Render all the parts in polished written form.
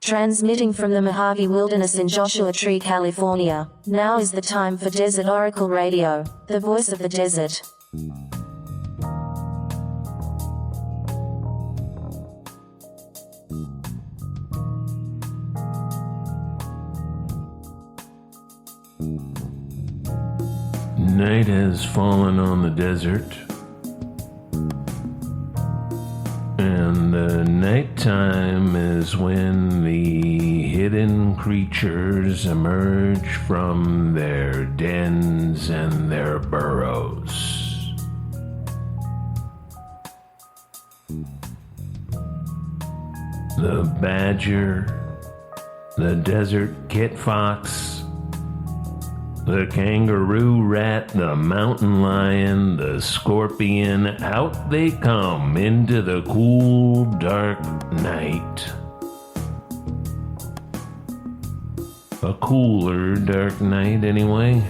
Transmitting from the Mojave Wilderness in Joshua Tree, California, now is the time for Desert Oracle Radio, the voice of the desert. Night has fallen on the desert, and the nighttime is when the hidden creatures emerge from their dens and their burrows. The badger, the desert kit fox, the kangaroo rat, the mountain lion, the scorpion, out they come into the cool, dark night. A cooler, dark night, anyway.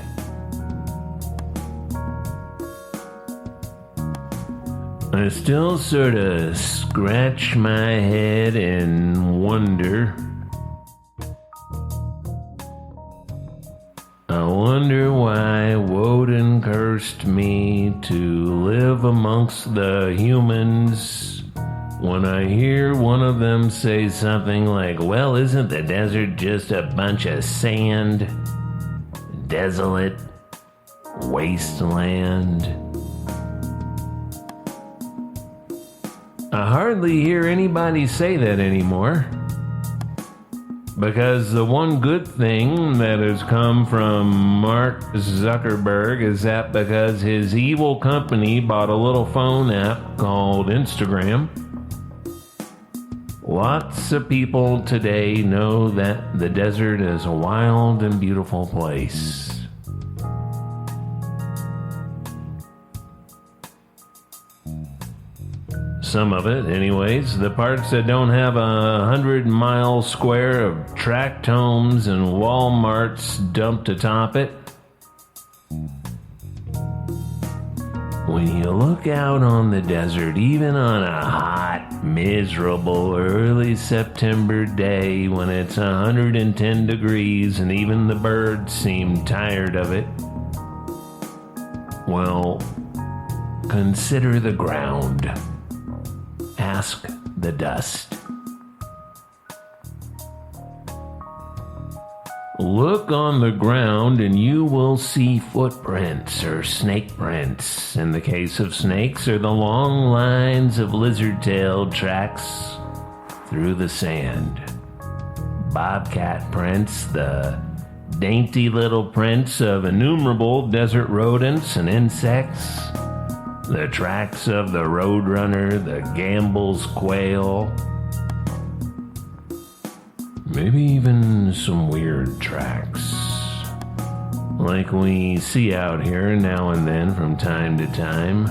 I still sort of scratch my head and wonder. I wonder why Woden cursed me to live amongst the humans when I hear one of them say something like, well, isn't the desert just a bunch of sand, desolate wasteland? I hardly hear anybody say that anymore. Because the one good thing that has come from Mark Zuckerberg is that because his evil company bought a little phone app called Instagram, lots of people today know that the desert is a wild and beautiful place. Some of it, anyways. The parts that don't have 100-mile square of tract homes and Walmarts dumped atop it. When you look out on the desert, even on a hot, miserable early September day when it's 110 degrees and even the birds seem tired of it, well, consider the ground. Ask the dust. Look on the ground and you will see footprints or snake prints. In the case of snakes, are the long lines of lizard-tailed tracks through the sand. Bobcat prints, the dainty little prints of innumerable desert rodents and insects. The tracks of the roadrunner, the Gambel's quail. Maybe even some weird tracks. Like we see out here now and then from time to time.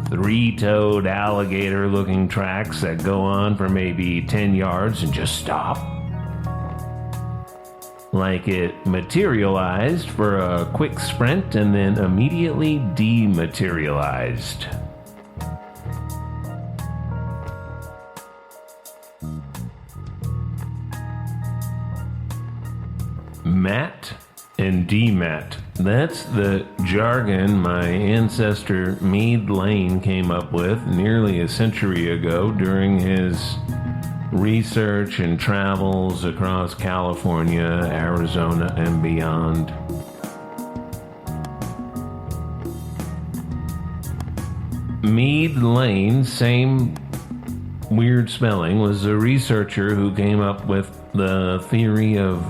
Three-toed alligator-looking tracks that go on for maybe 10 yards and just stop. Like it materialized for a quick sprint and then immediately dematerialized. Mat and demat. That's the jargon my ancestor Meade Layne came up with nearly a century ago during his research and travels across California, Arizona, and beyond. Meade Layne, same weird spelling, was a researcher who came up with the theory of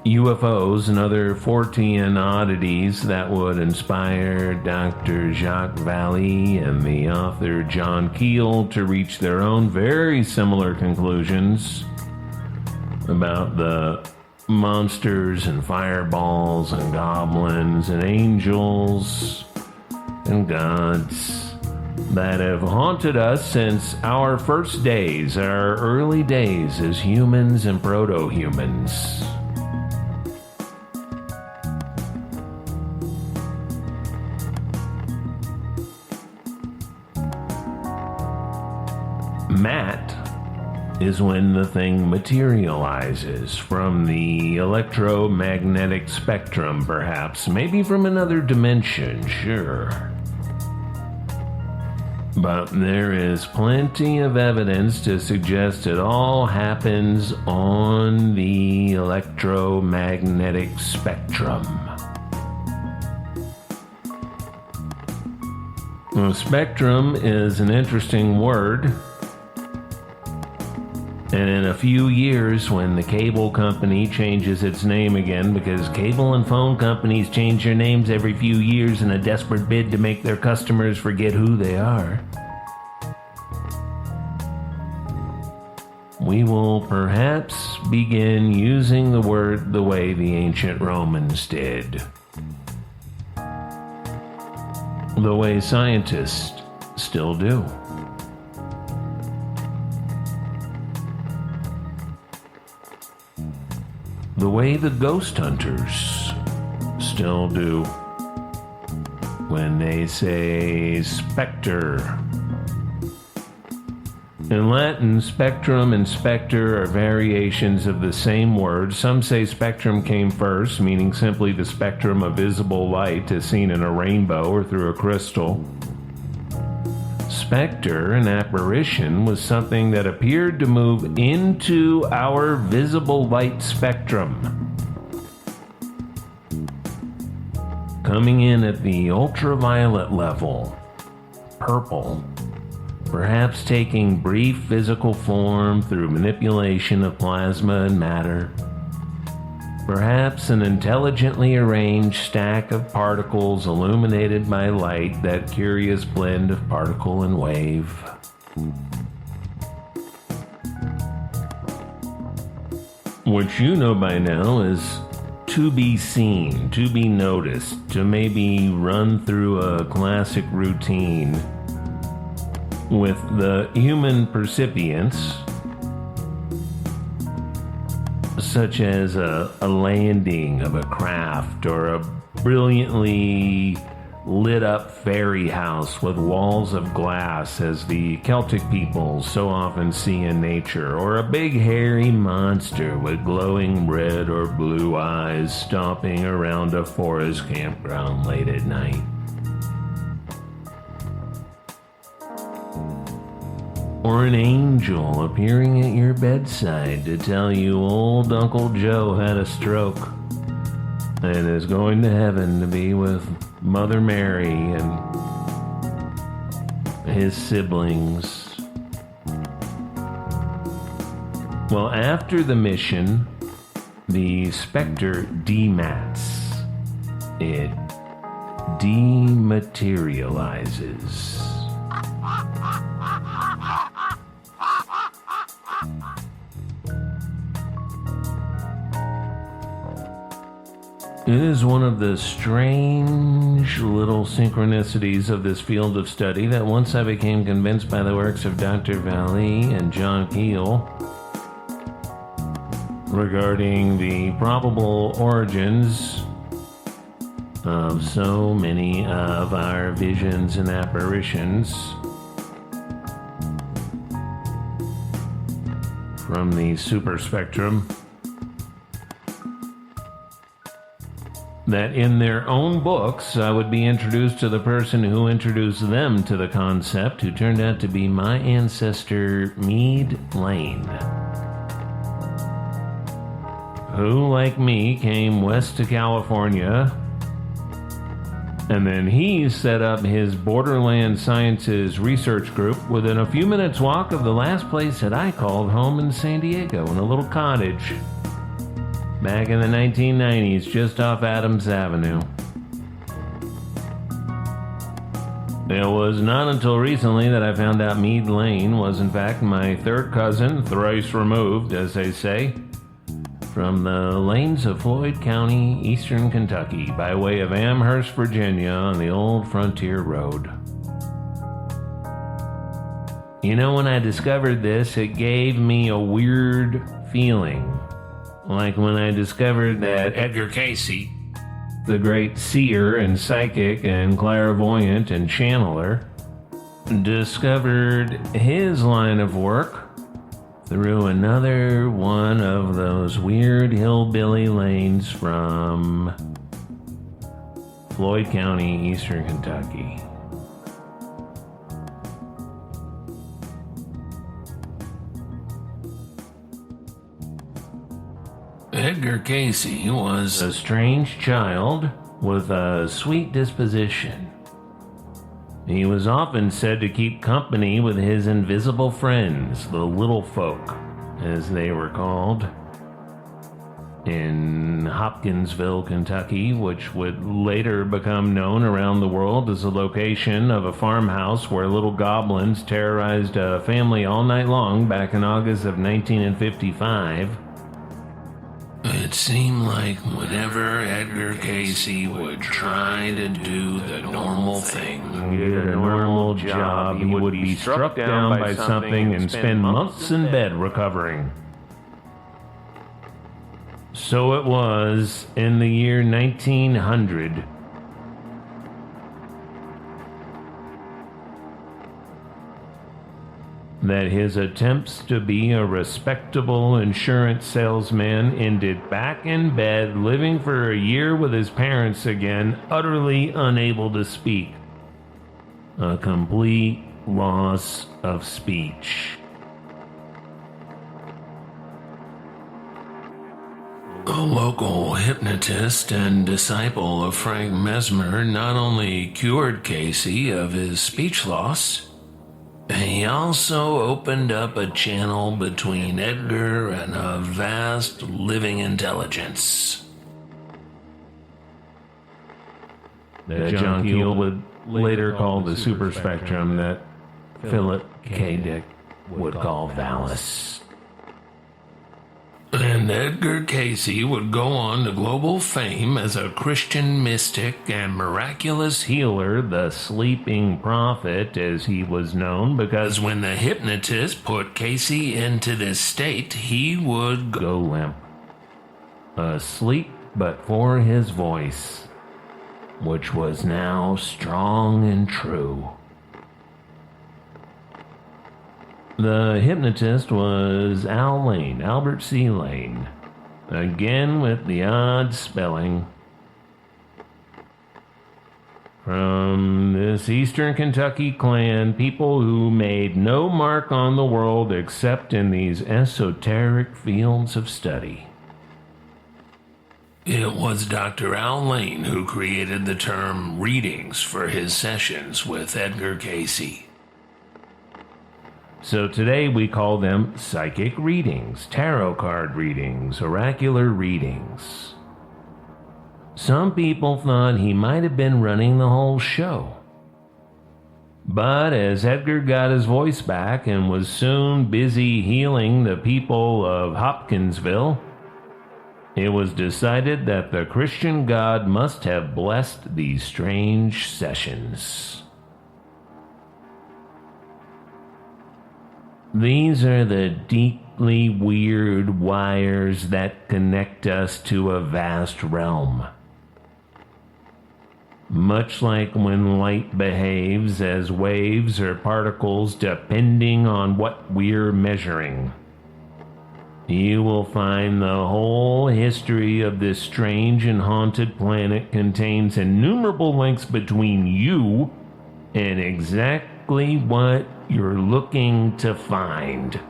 UFOs and other Fortean oddities that would inspire Dr. Jacques Vallée and the author John Keel to reach their own very similar conclusions about the monsters and fireballs and goblins and angels and gods that have haunted us since our first days, our early days as humans and proto-humans. Matt is when the thing materializes from the electromagnetic spectrum, perhaps, maybe from another dimension, sure. But there is plenty of evidence to suggest it all happens on the electromagnetic spectrum. Well, spectrum is an interesting word. And in a few years, when the cable company changes its name again, because cable and phone companies change their names every few years in a desperate bid to make their customers forget who they are, we will perhaps begin using the word the way the ancient Romans did. The way scientists still do. The way the ghost hunters still do when they say specter. In Latin, spectrum and specter are variations of the same word. Some say spectrum came first, meaning simply the spectrum of visible light as seen in a rainbow or through a crystal. Specter, an apparition, was something that appeared to move into our visible light spectrum, coming in at the ultraviolet level, purple, perhaps taking brief physical form through manipulation of plasma and matter, perhaps an intelligently arranged stack of particles illuminated by light, that curious blend of particle and wave. What you know by now is to be seen, to be noticed, to maybe run through a classic routine with the human percipients, such as a landing of a craft or a brilliantly lit up fairy house with walls of glass, as the Celtic peoples so often see in nature, or a big hairy monster with glowing red or blue eyes stomping around a forest campground late at night. Or an angel appearing at your bedside to tell you old Uncle Joe had a stroke and is going to heaven to be with Mother Mary and his siblings. Well, after the mission, the specter demats. It dematerializes. It is one of the strange little synchronicities of this field of study that once I became convinced by the works of Dr. Vallée and John Keel regarding the probable origins of so many of our visions and apparitions from the superspectrum, that in their own books I would be introduced to the person who introduced them to the concept, who turned out to be my ancestor Meade Layne, who, like me, came west to California, and then he set up his Borderland Sciences research group within a few minutes' walk of the last place that I called home in San Diego, in a little cottage back in the 1990s, just off Adams Avenue. It was not until recently that I found out Meade Layne was in fact my third cousin, thrice removed, as they say, from the lanes of Floyd County, eastern Kentucky, by way of Amherst, Virginia, on the old Frontier Road. You know, when I discovered this, it gave me a weird feeling. Like when I discovered that Edgar Cayce, the great seer and psychic and clairvoyant and channeler, discovered his line of work through another one of those weird hillbilly lanes from Floyd County, eastern Kentucky. Edgar Cayce was a strange child with a sweet disposition. He was often said to keep company with his invisible friends, the little folk, as they were called, in Hopkinsville, Kentucky, which would later become known around the world as the location of a farmhouse where little goblins terrorized a family all night long back in August of 1955. It seemed like whenever Edgar Cayce would try to do the normal thing, get a normal job, he would be struck down by something and spend months in bed recovering. So it was in the year 1900. That his attempts to be a respectable insurance salesman ended back in bed, living for a year with his parents again, utterly unable to speak. A complete loss of speech. A local hypnotist and disciple of Frank Mesmer not only cured Cayce of his speech loss, he also opened up a channel between Edgar and a vast living intelligence that John Keel would later call the Superspectrum, that Philip K. Dick would call Valis. And Edgar Cayce would go on to global fame as a Christian mystic and miraculous healer, the sleeping prophet as he was known, because when the hypnotist put Cayce into this state, he would go limp. Asleep but for his voice, which was now strong and true. The hypnotist was Layne, Albert C. Layne, again with the odd spelling. From this eastern Kentucky clan, people who made no mark on the world except in these esoteric fields of study. It was Dr. Layne who created the term readings for his sessions with Edgar Cayce. So today we call them psychic readings, tarot card readings, oracular readings. Some people thought he might have been running the whole show. But as Edgar got his voice back and was soon busy healing the people of Hopkinsville, it was decided that the Christian God must have blessed these strange sessions. These are the deeply weird wires that connect us to a vast realm. Much like when light behaves as waves or particles depending on what we're measuring. You will find the whole history of this strange and haunted planet contains innumerable links between you and exactly what you're looking to find.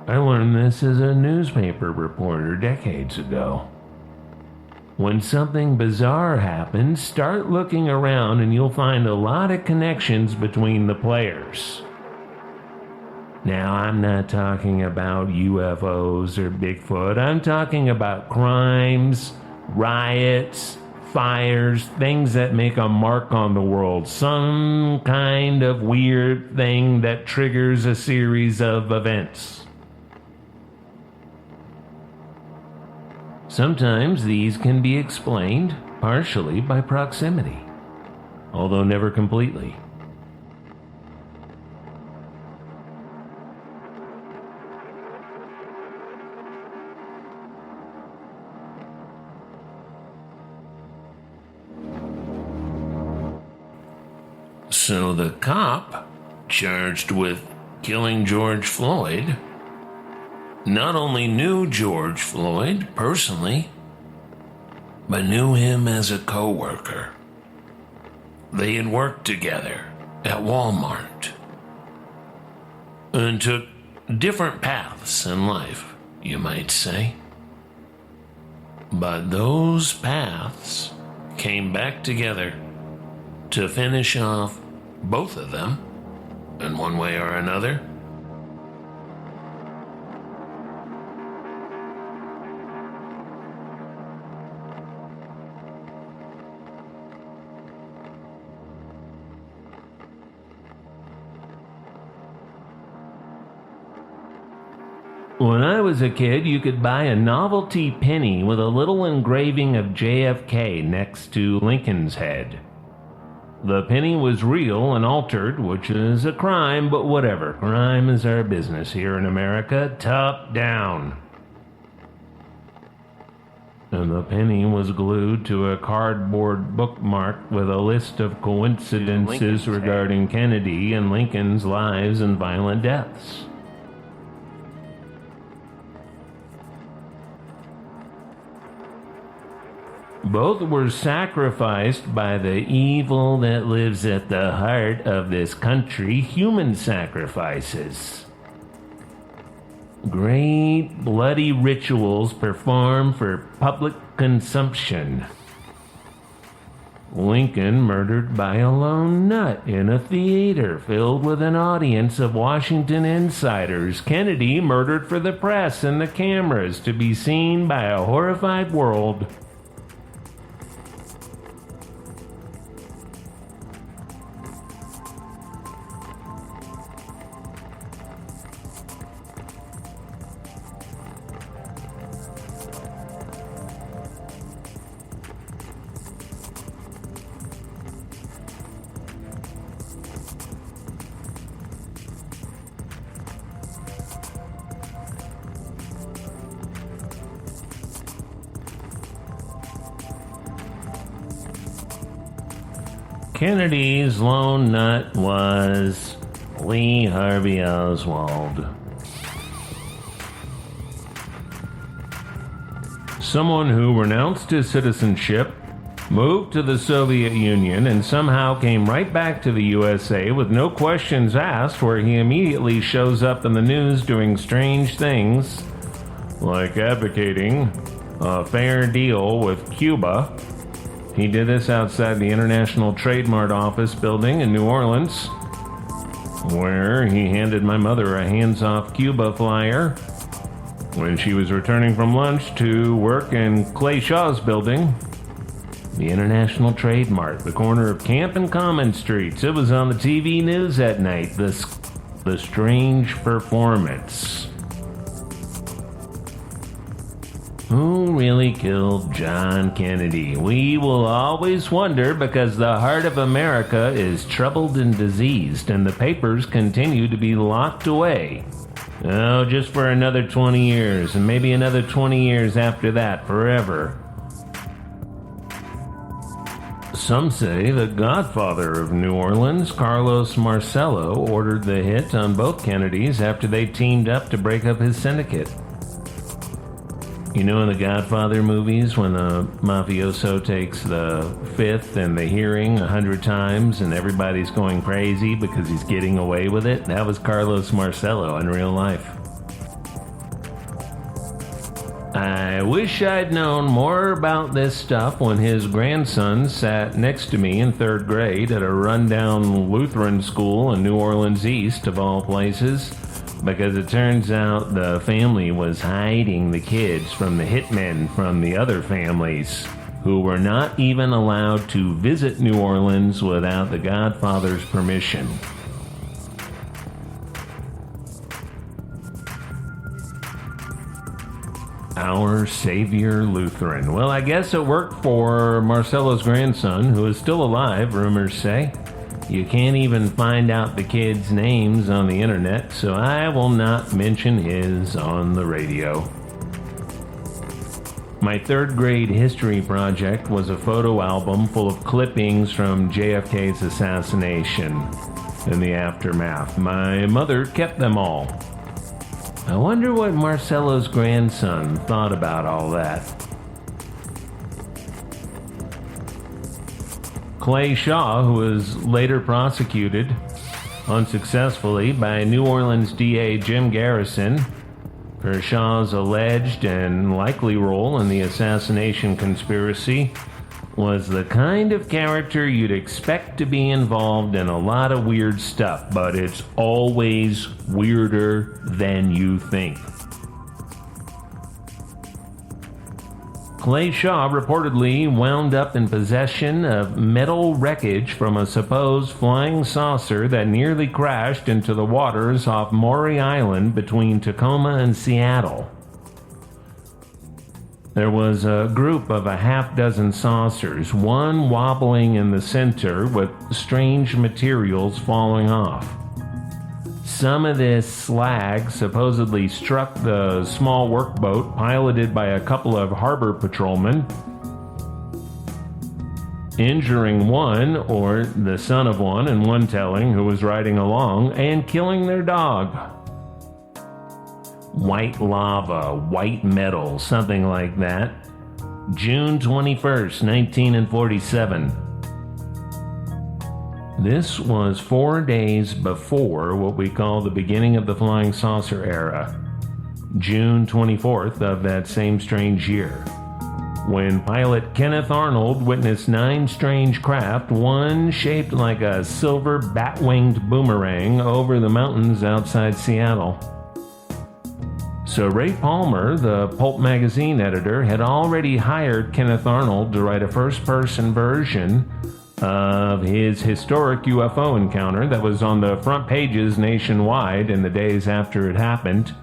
I learned this as a newspaper reporter decades ago. When something bizarre happens, start looking around and you'll find a lot of connections between the players. Now, I'm not talking about UFOs or Bigfoot. I'm talking about crimes, riots, fires, things that make a mark on the world. Some kind of weird thing that triggers a series of events. Sometimes these can be explained partially by proximity, although never completely. So the cop charged with killing George Floyd, not only knew George Floyd personally, but knew him as a co-worker. They had worked together at Walmart and took different paths in life, you might say. But those paths came back together to finish off both of them in one way or another. When I was a kid, you could buy a novelty penny with a little engraving of JFK next to Lincoln's head. The penny was real and altered, which is a crime, but whatever. Crime is our business here in America, top down. And the penny was glued to a cardboard bookmark with a list of coincidences regarding Kennedy and Lincoln's lives and violent deaths. Both were sacrificed by the evil that lives at the heart of this country, human sacrifices. Great bloody rituals performed for public consumption. Lincoln murdered by a lone nut in a theater filled with an audience of Washington insiders. Kennedy murdered for the press and the cameras to be seen by a horrified world. Kennedy's lone nut was Lee Harvey Oswald. Someone who renounced his citizenship, moved to the Soviet Union, and somehow came right back to the USA with no questions asked, where he immediately shows up in the news doing strange things, like advocating a fair deal with Cuba. He did this outside the International Trade Mart office building in New Orleans, where he handed my mother a hands-off Cuba flyer when she was returning from lunch to work in Clay Shaw's building, the International Trade Mart, the corner of Camp and Common Streets. It was on the TV news that night, the strange performance. Who really killed John Kennedy? We will always wonder, because the heart of America is troubled and diseased, and the papers continue to be locked away. Oh, just for another 20 years, and maybe another 20 years after that, forever. Some say the godfather of New Orleans, Carlos Marcello, ordered the hit on both Kennedys after they teamed up to break up his syndicate. You know, in the Godfather movies, when the mafioso takes the fifth and the hearing 100 times and everybody's going crazy because he's getting away with it? That was Carlos Marcello in real life. I wish I'd known more about this stuff when his grandson sat next to me in 3rd grade at a rundown Lutheran school in New Orleans East, of all places. Because it turns out the family was hiding the kids from the hitmen from the other families, who were not even allowed to visit New Orleans without the Godfather's permission. Our Savior Lutheran. Well, I guess it worked for Marcello's grandson, who is still alive, rumors say. You can't even find out the kids' names on the internet, so I will not mention his on the radio. My 3rd grade history project was a photo album full of clippings from JFK's assassination. in the aftermath. My mother kept them all. I wonder what Marcello's grandson thought about all that. Clay Shaw, who was later prosecuted unsuccessfully by New Orleans DA Jim Garrison for Shaw's alleged and likely role in the assassination conspiracy, was the kind of character you'd expect to be involved in a lot of weird stuff, but it's always weirder than you think. Clay Shaw reportedly wound up in possession of metal wreckage from a supposed flying saucer that nearly crashed into the waters off Maury Island between Tacoma and Seattle. There was a group of a half-dozen saucers, one wobbling in the center with strange materials falling off. Some of this slag supposedly struck the small workboat piloted by a couple of harbor patrolmen, injuring one, or the son of one in one telling, who was riding along, and killing their dog. White lava, white metal, something like that. June 21st, 1947. This was 4 days before what we call the beginning of the flying saucer era, June 24th of that same strange year, when pilot Kenneth Arnold witnessed 9 strange craft, one shaped like a silver bat-winged boomerang, over the mountains outside Seattle. So Ray Palmer, the Pulp magazine editor, had already hired Kenneth Arnold to write a first-person version of his historic UFO encounter that was on the front pages nationwide in the days after it happened.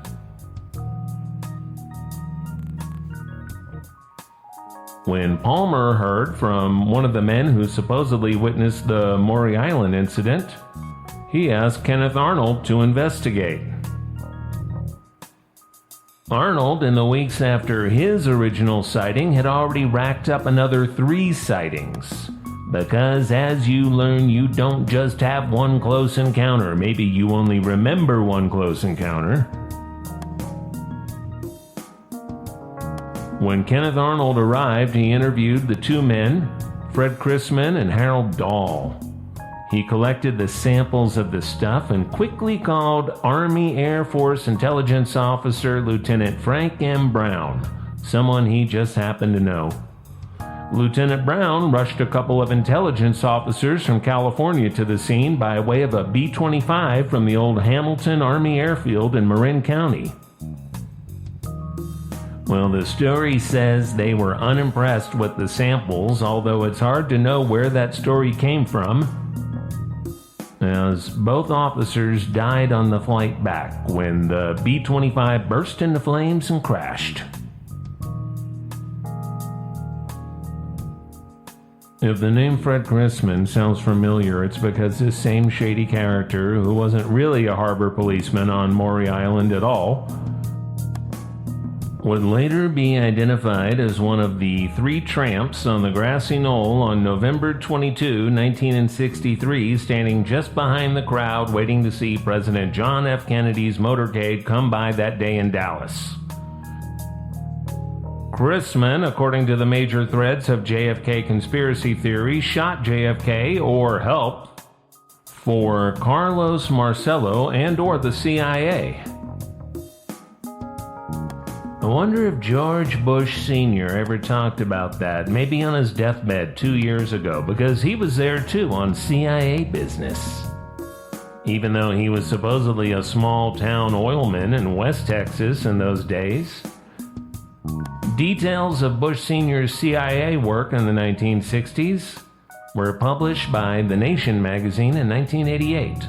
When Palmer heard from one of the men who supposedly witnessed the Maury Island incident, he asked Kenneth Arnold to investigate. Arnold, in the weeks after his original sighting, had already racked up another 3 sightings. Because, as you learn, you don't just have one close encounter. Maybe you only remember one close encounter. When Kenneth Arnold arrived, he interviewed the 2 men, Fred Chrisman and Harold Dahl. He collected the samples of the stuff and quickly called Army Air Force Intelligence Officer Lieutenant Frank M. Brown, someone he just happened to know. Lieutenant Brown rushed a couple of intelligence officers from California to the scene by way of a B-25 from the old Hamilton Army Airfield in Marin County. Well, the story says they were unimpressed with the samples, although it's hard to know where that story came from, as both officers died on the flight back when the B-25 burst into flames and crashed. If the name Fred Chrisman sounds familiar, it's because this same shady character, who wasn't really a harbor policeman on Maury Island at all, would later be identified as one of the 3 tramps on the grassy knoll on November 22, 1963, standing just behind the crowd waiting to see President John F. Kennedy's motorcade come by that day in Dallas. Chrisman, according to the major threads of JFK conspiracy theory, shot JFK or helped for Carlos Marcello and or the CIA. I wonder if George Bush Sr. ever talked about that, maybe on his deathbed 2 years ago, because he was there too on CIA business. Even though he was supposedly a small-town oilman in West Texas in those days. Details of Bush Sr.'s CIA work in the 1960s were published by The Nation magazine in 1988,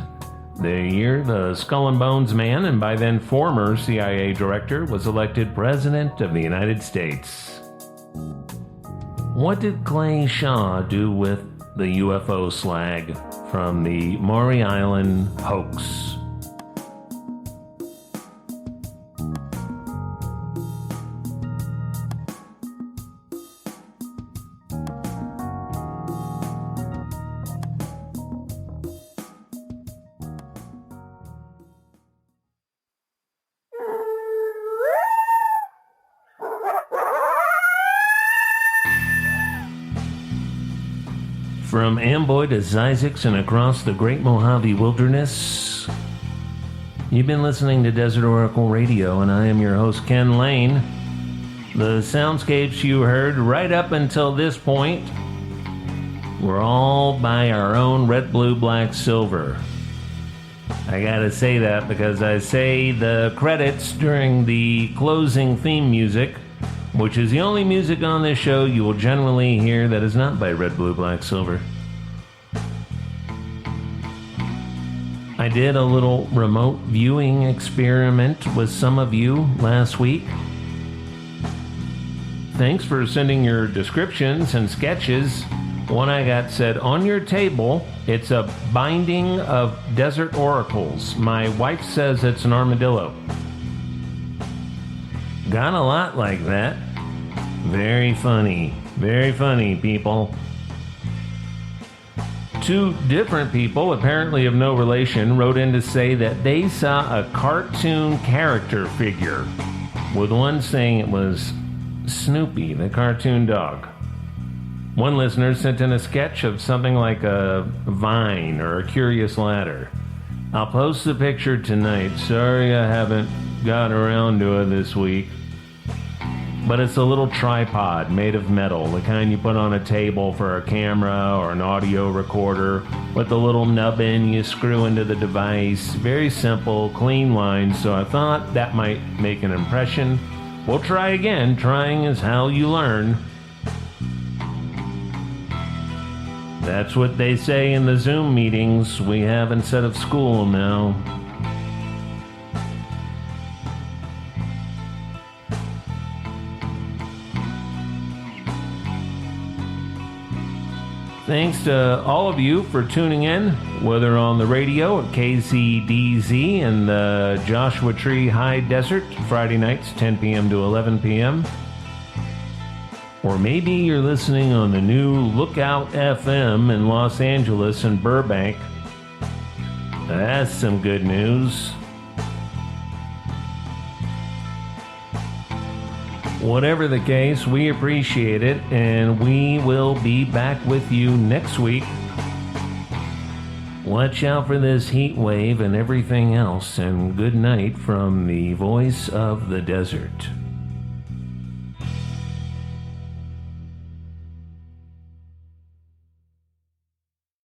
the year the Skull and Bones man, and by then former CIA director, was elected President of the United States. What did Clay Shaw do with the UFO slag from the Maury Island hoax? From Amboy to Zzyzx and across the great Mojave wilderness, you've been listening to Desert Oracle Radio, and I am your host, Ken Layne. The soundscapes you heard right up until this point were all by our own RedBlueBlackSilver. I gotta say that because I say the credits during the closing theme music, which is the only music on this show you will generally hear that is not by RedBlueBlackSilver. I did a little remote viewing experiment with some of you last week. Thanks for sending your descriptions and sketches. One I got said, on your table, it's a binding of desert oracles. My wife says it's an armadillo. Got a lot like that. Very funny, people. Two different people, apparently of no relation, wrote in to say that they saw a cartoon character figure, with one saying it was Snoopy, the cartoon dog. One listener sent in a sketch of something like a vine or a curious ladder. I'll post the picture tonight. Sorry I haven't gotten around to it this week. But it's a little tripod made of metal, the kind you put on a table for a camera or an audio recorder, with a little nubbin you screw into the device. Very simple, clean lines, so I thought that might make an impression. We'll try again. Trying is how you learn. That's what they say in the Zoom meetings we have instead of school now. Thanks to all of you for tuning in, whether on the radio at KZDZ in the Joshua Tree High Desert, Friday nights 10 p.m. to 11 p.m., or maybe you're listening on the new Lookout FM in Los Angeles and Burbank. That's some good news. Whatever the case, we appreciate it, and we will be back with you next week. Watch out for this heat wave and everything else, and good night from the voice of the desert.